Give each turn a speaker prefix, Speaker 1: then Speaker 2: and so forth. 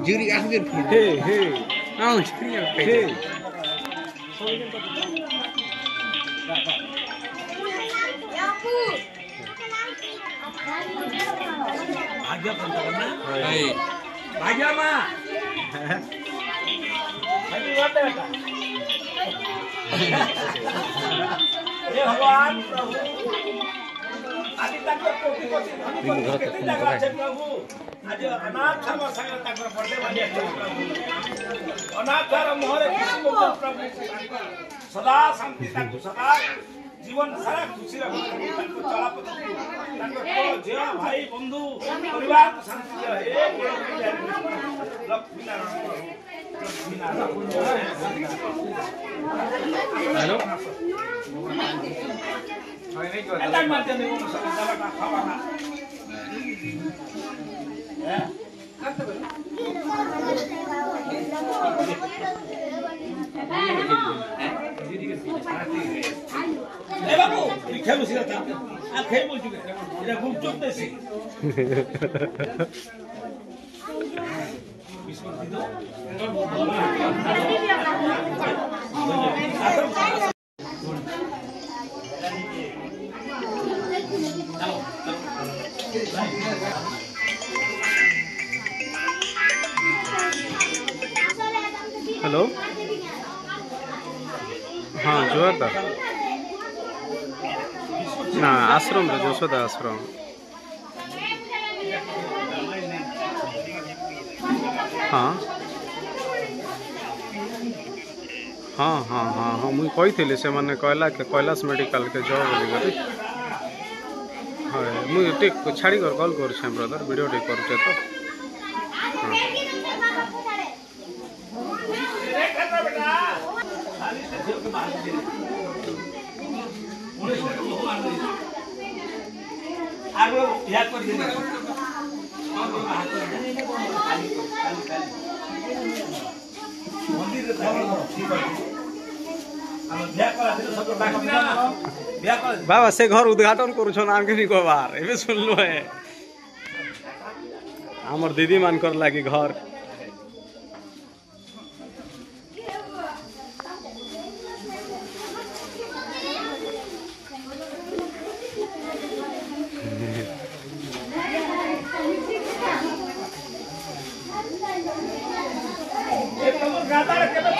Speaker 1: Juri akhir. Hey. Nah, juri akhir. Aja pentarana. Hey. Baja mah. Ayo apa ya? हे भगवान प्रभु आदि ताकर कोटि केते जगह छै प्रभु आज अनाथ धर्म संग ताकर पड़े वाली प्रभु अनाथ धर्म मोहरे प्रभु सदा शांति ताकु सदा जीवन सारा खुशी रहो ताको चला पद्धति ताको जे भाई बंधु परिवार को शांति हे लक्ष्मी नारायण हेलो एतक मानते नहीं वो सब का खावाना ए बाबू खेलु सिरा था आ खेल बोल चुके एरा गुप चुप देसी बिस्कुट दी दो
Speaker 2: हेलो हाँ जोरदार ना आश्रम रे यशोदा आश्रम हाँ हाँ हाँ हाँ हाँ मुझे कही से मैंने कहला के कैलाश मेडिकल के जॉब बोली हाँ मुझे छाड़ी कर कॉल कर ब्रदर वीडियो टे कर तो बाबा से घर उद्घाटन करुछन आमके भी कहबार एबे सुनलो है हमर दीदी मान कर लागी घर
Speaker 3: गाता